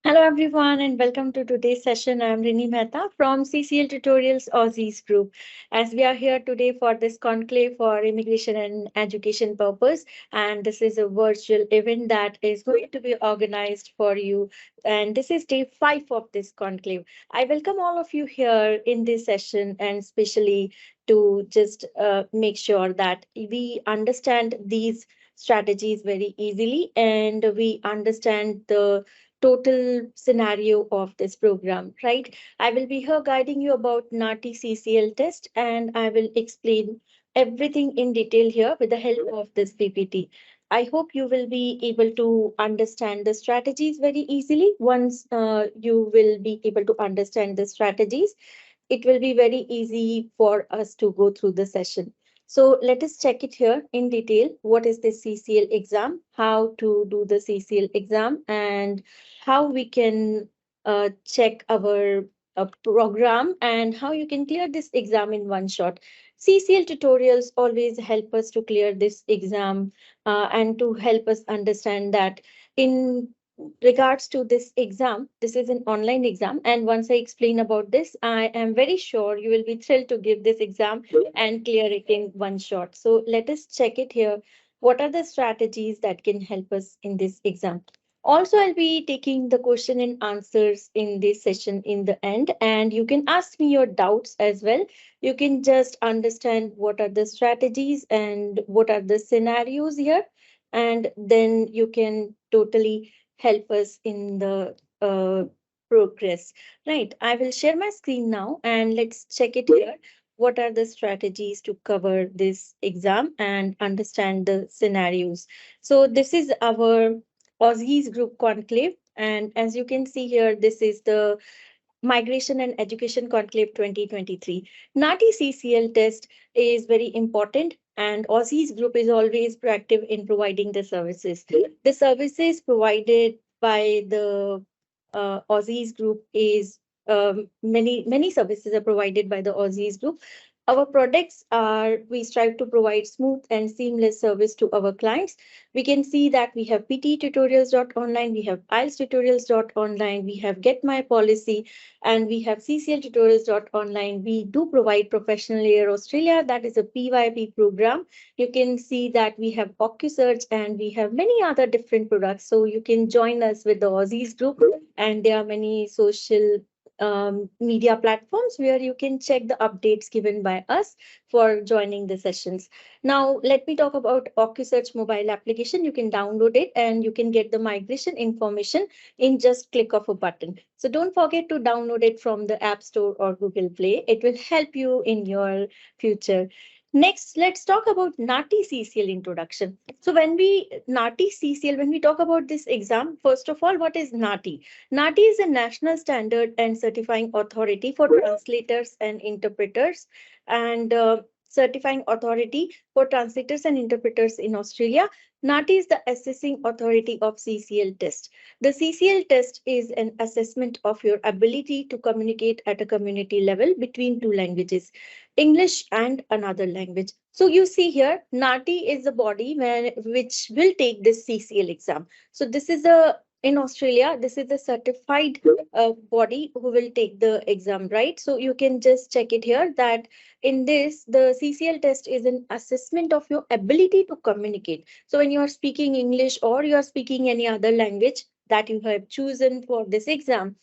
Hello everyone and welcome to today's session. I'm Rinni Mehta from CCL Tutorials Aussizz Group. As we are here today for this conclave for immigration and education purpose, and this is a virtual event that is going to be organized for you. And this is day 5 of this conclave. I welcome all of you here in this session and especially to just make sure that we understand these strategies very easily and we understand the total scenario of this program, right? I will be here guiding you about NATI CCL test and I will explain everything in detail here with the help of this PPT. I hope you will be able to understand the strategies very easily. Once you will be able to understand the strategies, it will be very easy for us to go through the session. So let us check it here in detail. What is the CCL exam? How to do the CCL exam and how we can check our program and how you can clear this exam in one shot. CCL tutorials always help us to clear this exam and to help us understand that in regards to this exam, this is an online exam. And once I explain about this, I am very sure you will be thrilled to give this exam and clear it in one shot. So let us check it here. What are the strategies that can help us in this exam? Also, I'll be taking the question and answers in this session in the end, and you can ask me your doubts as well. You can just understand what are the strategies and what are the scenarios here, and then you can totally help us in the progress. Right, I will share my screen now and let's check it here. What are the strategies to cover this exam and understand the scenarios? So this is our Aussizz Group Conclave. And as you can see here, this is the Migration and Education Conclave 2023. NATI CCL test is very important and Aussizz Group is always proactive in providing the services. The services provided by the Aussizz Group is many services are provided by the Aussizz Group. Our products are, we strive to provide smooth and seamless service to our clients. We can see that we have pttutorials.online, we have IELTS we have Get My Policy, and we have CCL tutorials.online. We do provide Professional Year Australia, that is a PYP program. You can see that we have 𝐤𝐸𝐴𝐺 and we have many other different products. So you can join us with the Aussizz Group, and there are many social media platforms where you can check the updates given by us for joining the sessions. Now, let me talk about 𝐤𝐸𝐴𝐺 mobile application. You can download it and you can get the migration information in just click of a button. So don't forget to download it from the App Store or Google Play. It will help you in your future. Next, let's talk about NATI CCL introduction. So when we NATI CCL, when we talk about this exam, first of all, what is NATI? NATI is a national standard and certifying authority for translators and interpreters, and certifying authority for translators and interpreters in Australia. NATI is the assessing authority of CCL test. The CCL test is an assessment of your ability to communicate at a community level between two languages, English and another language. So you see here, NATI is the body which will take this CCL exam. So this is a in Australia, this is the certified body who will take the exam, right? So you can just check it here that in this, the CCL test is an assessment of your ability to communicate. So when you are speaking English or you are speaking any other language that you have chosen for this exam,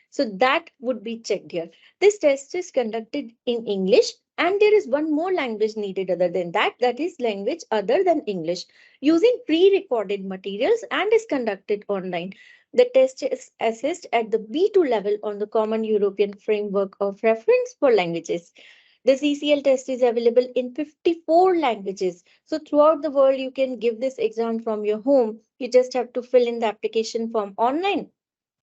so that would be checked here. This test is conducted in English and there is one more language needed other than that, that is language other than English, using pre-recorded materials and is conducted online. The test is assessed at the B2 level on the Common European Framework of Reference for Languages. The CCL test is available in 54 languages. So throughout the world, you can give this exam from your home. You just have to fill in the application form online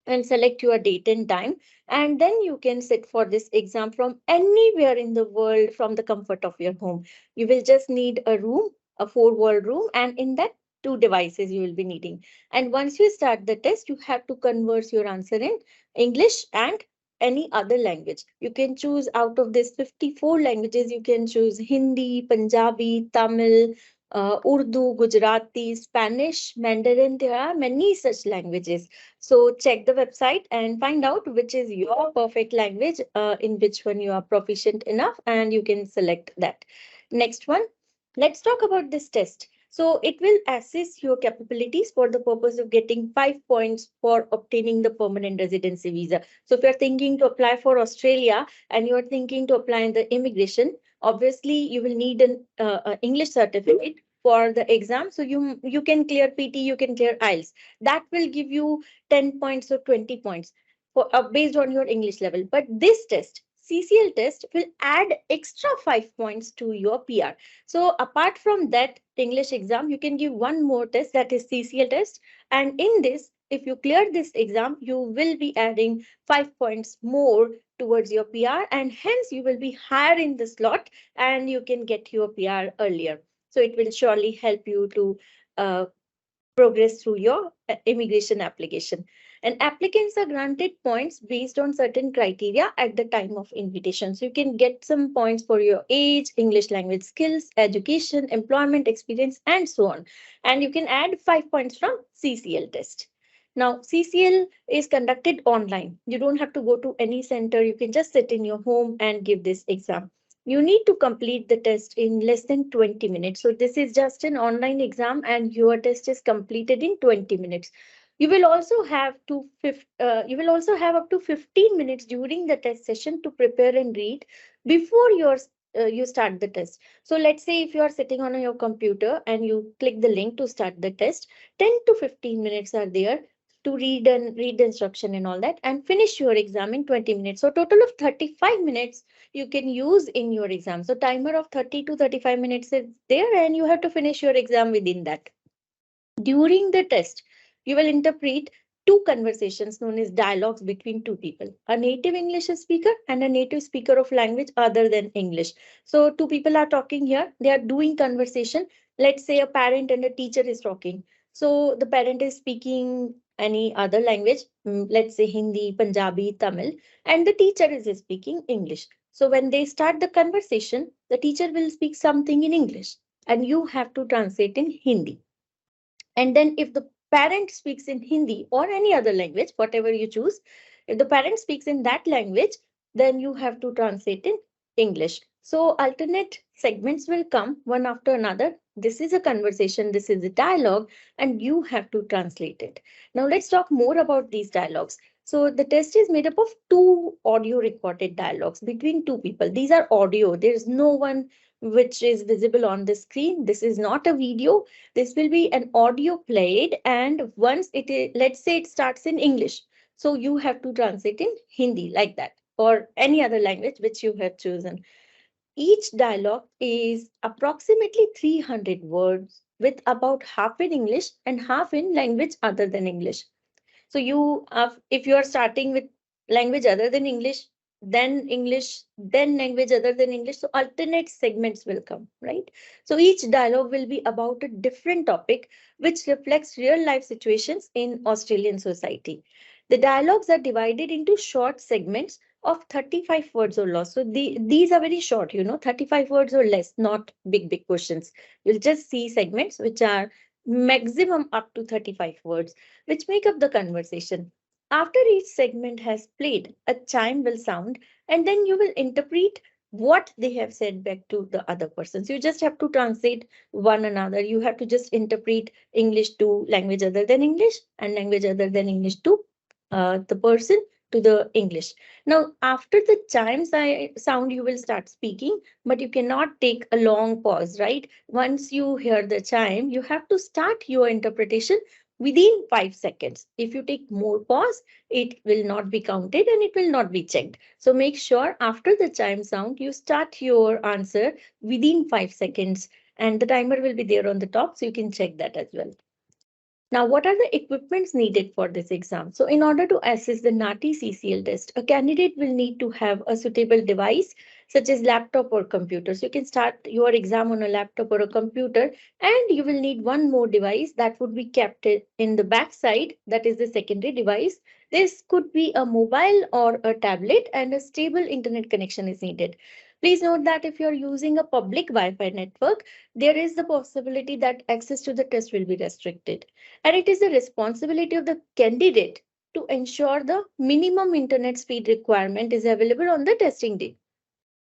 and select your date and time, and then you can sit for this exam from anywhere in the world from the comfort of your home. You will just need a room, a four-wall room, and in that two devices you will be needing. And once you start the test, you have to converse your answer in English and any other language. You can choose out of this 54 languages, you can choose Hindi, Punjabi, Tamil, Urdu, Gujarati, Spanish, Mandarin. There are many such languages. So check the website and find out which is your perfect language, in which one you are proficient enough, and you can select that. Next one, let's talk about this test. So it will assess your capabilities for the purpose of getting 5 points for obtaining the permanent residency visa. So if you're thinking to apply for Australia and you're thinking to apply in the immigration, obviously you will need an English certificate for the exam. So you can clear PT, you can clear IELTS. That will give you 10 points or 20 points for based on your English level. But this test, CCL test, will add extra 5 points to your PR. So apart from that English exam, you can give one more test, that is CCL test. And in this, if you clear this exam, you will be adding 5 points more towards your PR, and hence you will be higher in the slot and you can get your PR earlier. So it will surely help you to uh, progress through your immigration application. And applicants are granted points based on certain criteria at the time of invitation. So you can get some points for your age, English language skills, education, employment experience, and so on. And you can add 5 points from CCL test. Now, CCL is conducted online. You don't have to go to any center. You can just sit in your home and give this exam. You need to complete the test in less than 20 minutes. So this is just an online exam and your test is completed in 20 minutes. You will also have up to 15 minutes during the test session to prepare and read before you start the test. So let's say if you are sitting on your computer and you click the link to start the test, 10 to 15 minutes are there to read the instruction and all that, and finish your exam in 20 minutes. So total of 35 minutes you can use in your exam. So timer of 30 to 35 minutes is there and you have to finish your exam within that. During the test, you will interpret two conversations known as dialogues between two people, a native English speaker and a native speaker of language other than English. So two people are talking here, they are doing conversation. Let's say a parent and a teacher is talking. So the parent is speaking any other language, let's say Hindi, Punjabi, Tamil, and the teacher is speaking English. So when they start the conversation, the teacher will speak something in English and you have to translate in Hindi. And then if the parent speaks in Hindi or any other language, whatever you choose, if the parent speaks in that language, then you have to translate in English. So alternate segments will come one after another. This is a conversation, this is a dialogue, and you have to translate it. Now let's talk more about these dialogues. So the test is made up of two audio recorded dialogues between two people. These are audio. There's no one which is visible on the screen. This is not a video. This will be an audio played, and once it is, let's say it starts in English, so you have to translate in Hindi like that, or any other language which you have chosen. Each dialogue is approximately 300 words with about half in English and half in language other than English. So you have, if you are starting with language other than English, then language other than English. So alternate segments will come, right? So each dialogue will be about a different topic, which reflects real life situations in Australian society. The dialogues are divided into short segments of 35 words or less. So these are very short, 35 words or less, not big questions. You'll just see segments which are maximum up to 35 words, which make up the conversation. After each segment has played, a chime will sound, and then you will interpret what they have said back to the other person. So you just have to translate one another. You have to just interpret English to language other than English and language other than English to the person to the English. Now, after the chime sound, you will start speaking, but you cannot take a long pause, right? Once you hear the chime, you have to start your interpretation within 5 seconds. If you take more pause, it will not be counted and it will not be checked. So make sure after the chime sound, you start your answer within 5 seconds, and the timer will be there on the top, so you can check that as well. Now, what are the equipments needed for this exam? So in order to assess the NATI CCL test, a candidate will need to have a suitable device such as laptop or computer. So you can start your exam on a laptop or a computer, and you will need one more device that would be kept in the back side. That is the secondary device. This could be a mobile or a tablet, and a stable internet connection is needed. Please note that if you're using a public Wi-Fi network, there is the possibility that access to the test will be restricted. And it is the responsibility of the candidate to ensure the minimum internet speed requirement is available on the testing day,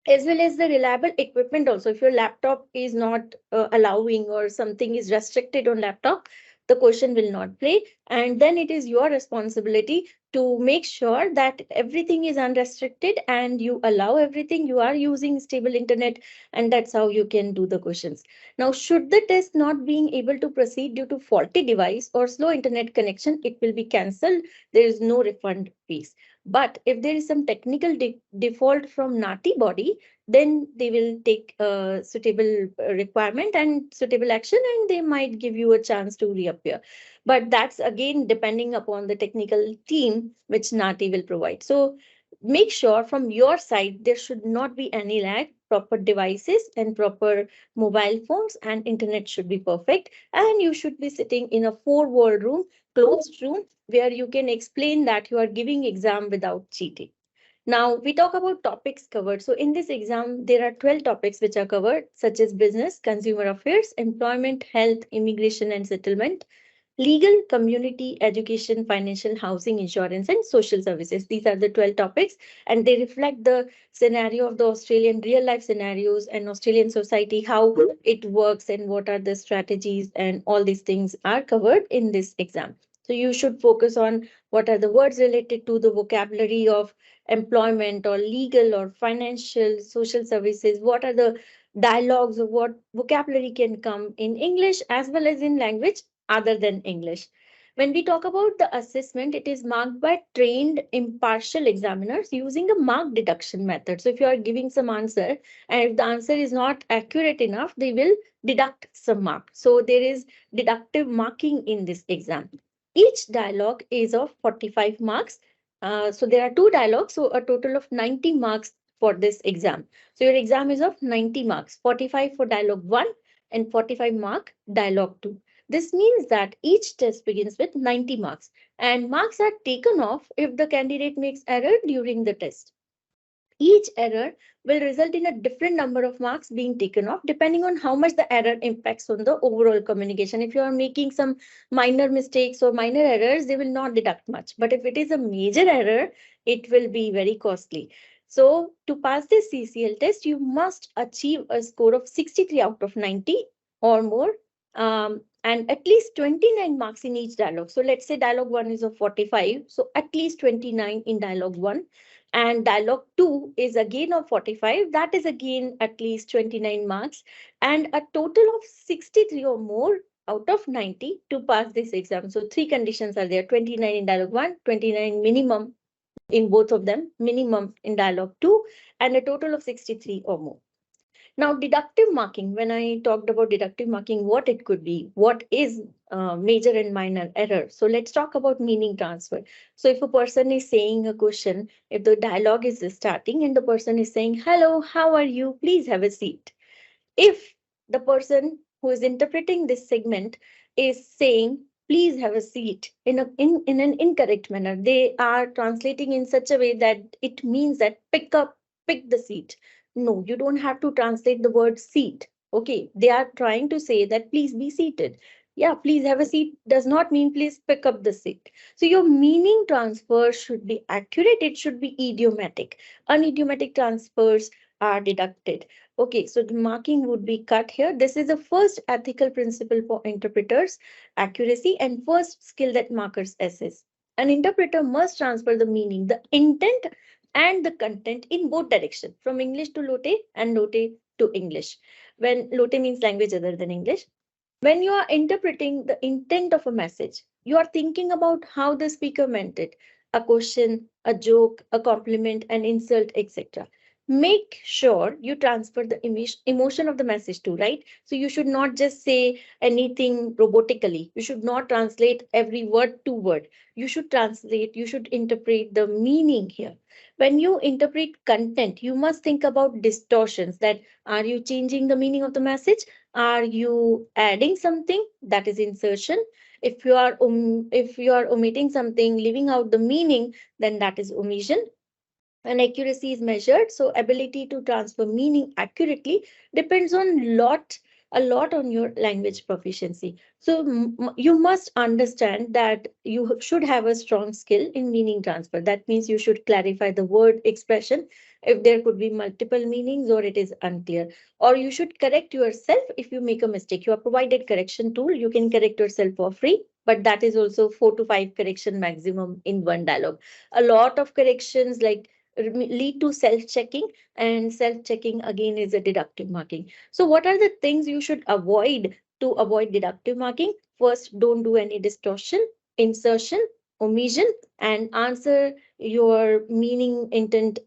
as well as the reliable equipment also. If your laptop is not allowing or something is restricted on laptop, the question will not play, and then it is your responsibility to make sure that everything is unrestricted and you allow everything, you are using stable internet, and that's how you can do the questions. Now, should the test not being able to proceed due to faulty device or slow internet connection, it will be cancelled. There is no refund fees. But if there is some technical default from NATI body, then they will take a suitable requirement and suitable action, and they might give you a chance to reappear. But that's again depending upon the technical team which NATI will provide. So make sure from your side there should not be any lag. Proper devices and proper mobile phones and internet should be perfect, and you should be sitting in a four-wall room, closed room, where you can explain that you are giving exam without cheating. Now we talk about topics covered. So in this exam, there are 12 topics which are covered, such as business, consumer affairs, employment, health, immigration and settlement, legal, community, education, financial, housing, insurance, and social services. These are the 12 topics, and they reflect the scenario of the Australian real life scenarios and Australian society, how it works, and what are the strategies, and all these things are covered in this exam. So you should focus on what are the words related to the vocabulary of employment or legal or financial, social services, what are the dialogues of what vocabulary can come in English as well as in language other than English. When we talk about the assessment, it is marked by trained impartial examiners using a mark deduction method. So if you are giving some answer and if the answer is not accurate enough, they will deduct some mark. So there is deductive marking in this exam. Each dialogue is of 45 marks. So there are two dialogues, so a total of 90 marks for this exam. So your exam is of 90 marks, 45 for dialogue 1 and 45 mark dialogue 2. This means that each test begins with 90 marks, and marks are taken off if the candidate makes error during the test. Each error will result in a different number of marks being taken off depending on how much the error impacts on the overall communication. If you are making some minor mistakes or minor errors, they will not deduct much. But if it is a major error, it will be very costly. So to pass this CCL test, you must achieve a score of 63 out of 90 or more, and at least 29 marks in each dialogue. So let's say dialogue 1 is of 45. So at least 29 in dialogue 1. And dialogue 2 is again of 45. That is again at least 29 marks. And a total of 63 or more out of 90 to pass this exam. So three conditions are there: 29 in dialogue 1, 29 minimum in both of them, minimum in dialogue 2, and a total of 63 or more. Now, deductive marking, when I talked about deductive marking, what it could be, what is major and minor error. So let's talk about meaning transfer. So if a person is saying a question, if the dialogue is starting and the person is saying, hello, how are you? Please have a seat. If the person who is interpreting this segment is saying, please have a seat in an incorrect manner, they are translating in such a way that it means that pick the seat. No, you don't have to translate the word seat. Okay, they are trying to say that please be seated. Yeah, please have a seat does not mean please pick up the seat. So your meaning transfer should be accurate. It should be idiomatic. Unidiomatic transfers are deducted. Okay, so the marking would be cut here. This is the first ethical principle for interpreters, accuracy, and first skill that markers assess. An interpreter must transfer the meaning, the intent, and the content in both directions, from English to Lote and Lote to English. When Lote means language other than English. When you are interpreting the intent of a message, you are thinking about how the speaker meant it, a question, a joke, a compliment, an insult, etc. Make sure you transfer the emotion of the message too, right? So you should not just say anything robotically. You should not translate every word to word. You should translate, you should interpret the meaning here. When you interpret content, you must think about distortions, that are you changing the meaning of the message? Are you adding something? That is insertion. If you are omitting something, leaving out the meaning, then that is omission. and accuracy is measured. So ability to transfer meaning accurately depends on a lot on your language proficiency. So you must understand that you should have a strong skill in meaning transfer. That means you should clarify the word expression if there could be multiple meanings or it is unclear, or you should correct yourself if you make a mistake. You are provided correction tool, you can correct yourself for free, but that is also 4 to 5 correction maximum in one dialogue. A lot of corrections like lead to self-checking, and self-checking again is a deductive marking. So what are the things you should avoid to avoid deductive marking? First, don't do any distortion, insertion, omission, and answer your meaning intent.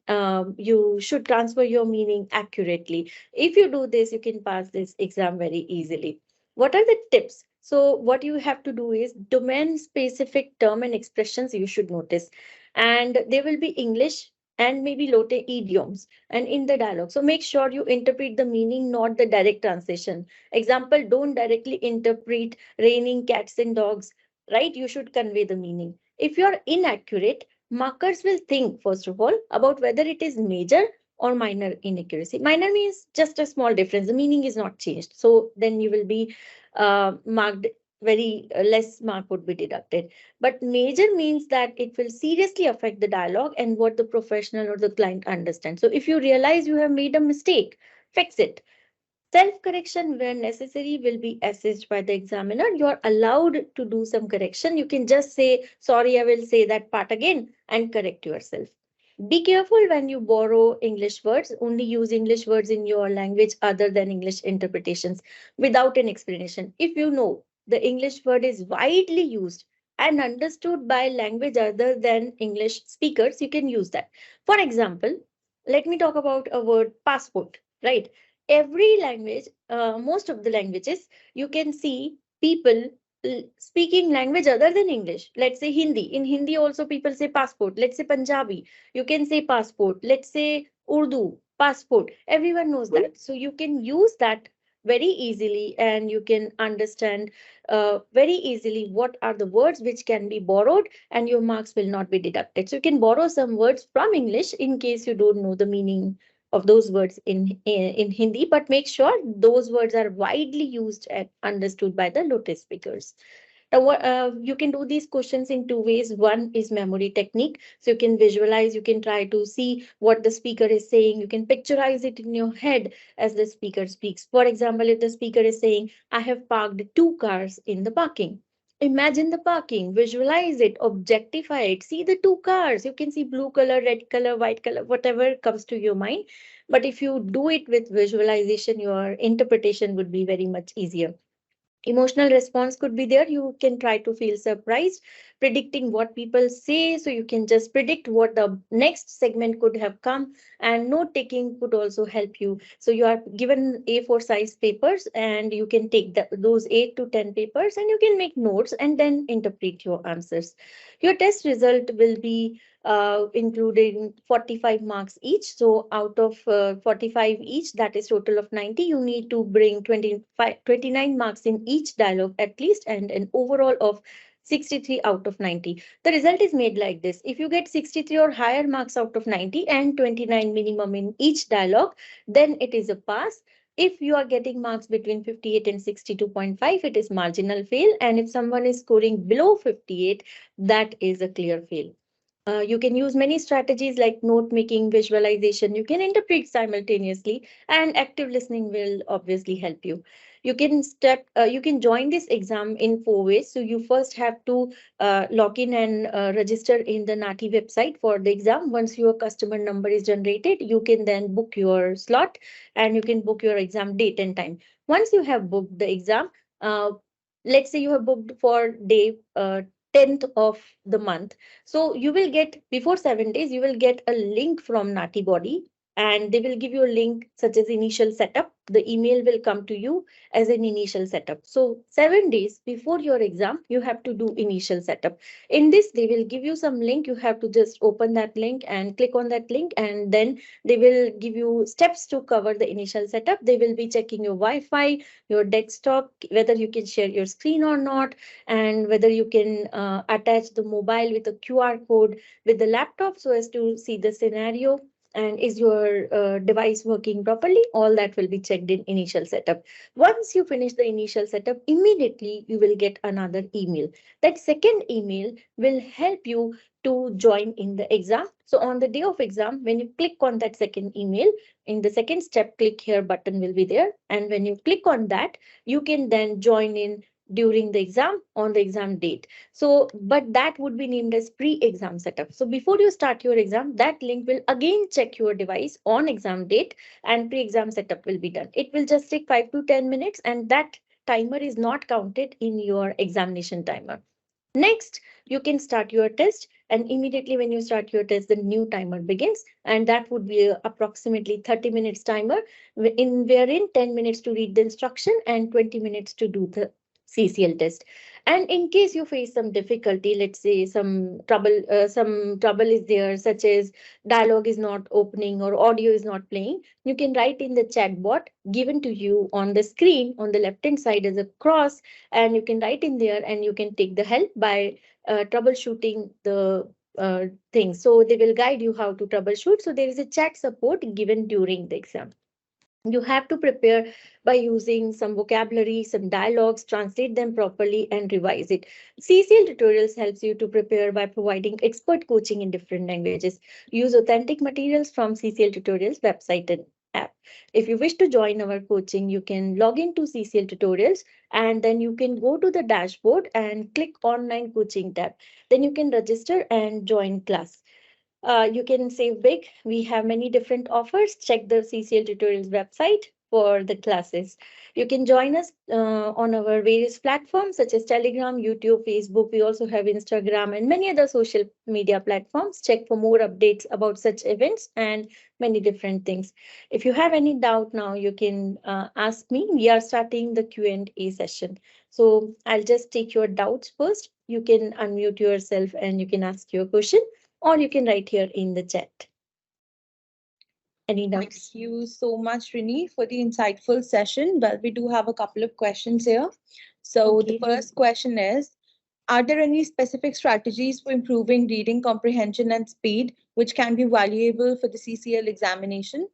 You should transfer your meaning accurately. If you do this, you can pass this exam very easily. What are the tips? So what you have to do is domain specific term and expressions you should notice, and they will be English and maybe Lotte idioms and in the dialogue. So make sure you interpret the meaning, not the direct translation. Example, don't directly interpret raining cats and dogs, right? You should convey the meaning. If you're inaccurate, markers will think, first of all, about whether it is major or minor inaccuracy. Minor means just a small difference. The meaning is not changed. So then you will be marked very less mark would be deducted. But major means that it will seriously affect the dialogue and what the professional or the client understands. So if you realize you have made a mistake, fix it. Self-correction where necessary will be assessed by the examiner. You're allowed to do some correction. You can just say, sorry, I will say that part again and correct yourself. Be careful when you borrow English words. Only use English words in your language other than English interpretations without an explanation. If you know the English word is widely used and understood by language other than English speakers, you can use that. For example, let me talk about a word passport, right? Every language, most of the languages, you can see people speaking language other than English. Let's say Hindi. In Hindi also people say passport. Let's say Punjabi. You can say passport. Let's say Urdu, passport. Everyone knows that. So you can use that very easily and you can understand very easily what are the words which can be borrowed and your marks will not be deducted. So you can borrow some words from English in case you don't know the meaning of those words in Hindi, but make sure those words are widely used and understood by the Lotus speakers. Now, you can do these questions in two ways. One is memory technique. So you can visualize, you can try to see what the speaker is saying. You can picturize it in your head as the speaker speaks. For example, if the speaker is saying, I have parked 2 cars in the parking. Imagine the parking, visualize it, objectify it, see the 2 cars. You can see blue color, red color, white color, whatever comes to your mind. But if you do it with visualization, your interpretation would be very much easier. Emotional response could be there. You can try to feel surprised, predicting what people say. So you can just predict what the next segment could have come, and note taking could also help you. So you are given A4 size papers and you can take those 8 to 10 papers and you can make notes and then interpret your answers. Your test result will be including 45 marks each. So out of 45 each, that is total of 90, you need to bring 29 marks in each dialogue at least, and an overall of 63 out of 90. The result is made like this. If you get 63 or higher marks out of 90 and 29 minimum in each dialogue, then it is a pass. If you are getting marks between 58 and 62.5, it is marginal fail. And if someone is scoring below 58, that is a clear fail. You can use many strategies like note making, visualization. You can interpret simultaneously, and active listening will obviously help you. You can join this exam in 4 ways. So you first have to log in and register in the NATI website for the exam. Once your customer number is generated, you can then book your slot and you can book your exam date and time. Once you have booked the exam, uh, let's say you have booked for day 10th of the month. So you will get, before 7 days, you will get a link from Nati body and they will give you a link such as initial setup. The email will come to you as an initial setup. So 7 days before your exam, you have to do initial setup. In this, they will give you some link. You have to just open that link and click on that link, and then they will give you steps to cover the initial setup. They will be checking your Wi-Fi, your desktop, whether you can share your screen or not, and whether you can attach the mobile with a QR code with the laptop so as to see the scenario, and is your device working properly. All that will be checked in initial setup. Once you finish the initial setup, immediately you will get another email. That second email will help you to join in the exam. So on the day of exam, when you click on that second email, in the second step, click here button will be there. And when you click on that, you can then join in during the exam on the exam date. So, but that would be named as pre-exam setup. So before you start your exam, that link will again check your device on exam date, and pre-exam setup will be done. It will just take 5 to 10 minutes, and that timer is not counted in your examination timer. Next, you can start your test, and immediately when you start your test, the new timer begins, and that would be approximately 30 minutes timer, wherein 10 minutes to read the instruction and 20 minutes to do the CCL test. And in case you face some difficulty, let's say some trouble is there, such as dialogue is not opening or audio is not playing, you can write in the chat bot given to you on the screen on the left hand side as a cross, and you can write in there and you can take the help by troubleshooting the things. So they will guide you how to troubleshoot. So there is a chat support given during the exam. You have to prepare by using some vocabulary, some dialogues, translate them properly and revise it. CCL tutorials helps you to prepare by providing expert coaching in different languages. Use authentic materials from CCL tutorials website and app. If you wish to join our coaching, you can log into CCL tutorials, and then you can go to the dashboard and click online coaching tab. Then you can register and join class. You can save big. We have many different offers. Check the CCL tutorials website for the classes. You can join us on our various platforms such as Telegram, YouTube, Facebook. We also have Instagram and many other social media platforms. Check for more updates about such events and many different things. If you have any doubt now, you can ask me. We are starting the Q&A session. So I'll just take your doubts first. You can unmute yourself and you can ask your question, or you can write here in the chat. Any doubts? Thank you so much, Rinni, for the insightful session. Well, we do have a couple of questions here. So the first question is, are there any specific strategies for improving reading comprehension and speed, which can be valuable for the CCL examination?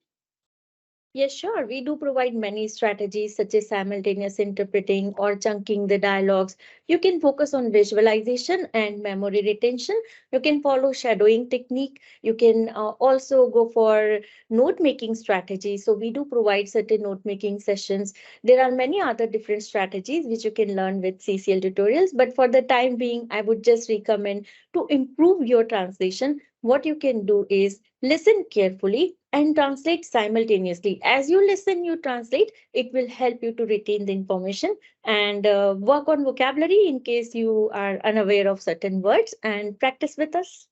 Yes, sure. We do provide many strategies such as simultaneous interpreting or chunking the dialogues. You can focus on visualization and memory retention. You can follow shadowing technique. You can also go for note making strategies. So we do provide certain note making sessions. There are many other different strategies which you can learn with CCL tutorials. But for the time being, I would just recommend to improve your translation. What you can do is listen carefully and translate simultaneously. As you listen, you translate. It will help you to retain the information, and work on vocabulary in case you are unaware of certain words, and practice with us.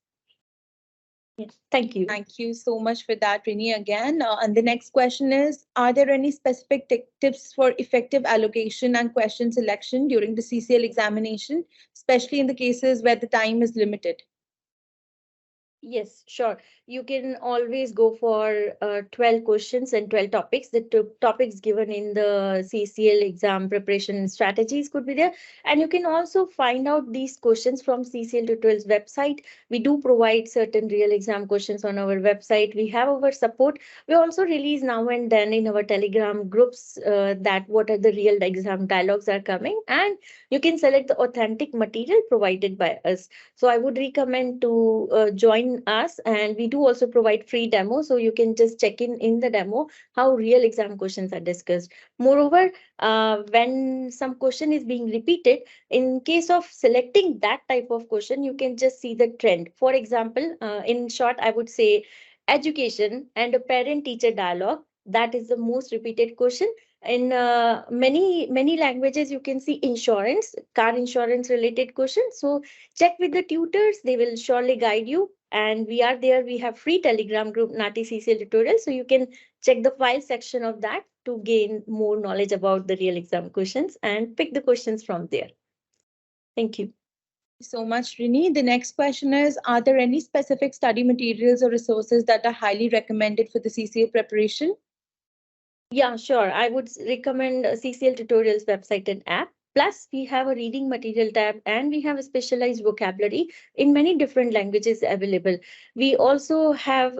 Yes, thank you. Thank you so much for that, Rinni, again. And the next question is, are there any specific tips for effective allocation and question selection during the CCL examination, especially in the cases where the time is limited? Yes, sure. You can always go for 12 questions and 12 topics. The topics given in the CCL exam preparation strategies could be there. And you can also find out these questions from CCL tutorials website. We do provide certain real exam questions on our website. We have our support. We also release now and then in our Telegram groups that what are the real exam dialogues are coming. And you can select the authentic material provided by us. So I would recommend to join us, and we do also provide free demo, so you can just check in the demo how real exam questions are discussed. Moreover, when some question is being repeated, in case of selecting that type of question, you can just see the trend. For example, in short, I would say education and a parent teacher dialogue, that is the most repeated question. In many languages, you can see insurance, car insurance related questions. So check with the tutors, they will surely guide you. And we are there. We have free Telegram group, Nati CCL Tutorial. So you can check the file section of that to gain more knowledge about the real exam questions and pick the questions from there. Thank you. So much, Rinni. The next question is, are there any specific study materials or resources that are highly recommended for the CCA preparation? Yeah, sure. I would recommend CCL Tutorials website and app. Plus, we have a reading material tab and we have a specialized vocabulary in many different languages available. We also have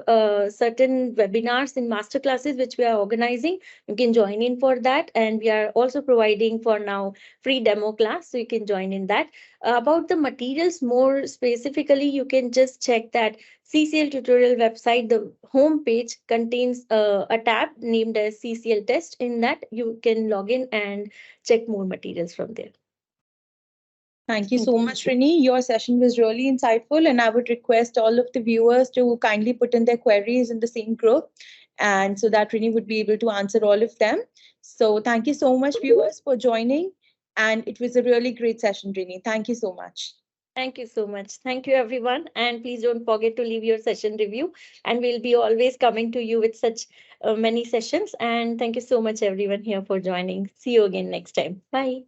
certain webinars and master classes which we are organizing. You can join in for that. And we are also providing for now free demo class. So you can join in that. About the materials more specifically, you can just check that CCL tutorial website, the home page contains a tab named as CCL test. In that, you can log in and check more materials from there. Thank you so much, Rinni. Your session was really insightful, and I would request all of the viewers to kindly put in their queries in the same group, and so that Rinni would be able to answer all of them. So thank you so much, viewers, for joining, and it was a really great session, Rinni. Thank you so much. Thank you so much. Thank you, everyone. And please don't forget to leave your session review. And we'll be always coming to you with such many sessions. And thank you so much, everyone, here for joining. See you again next time. Bye.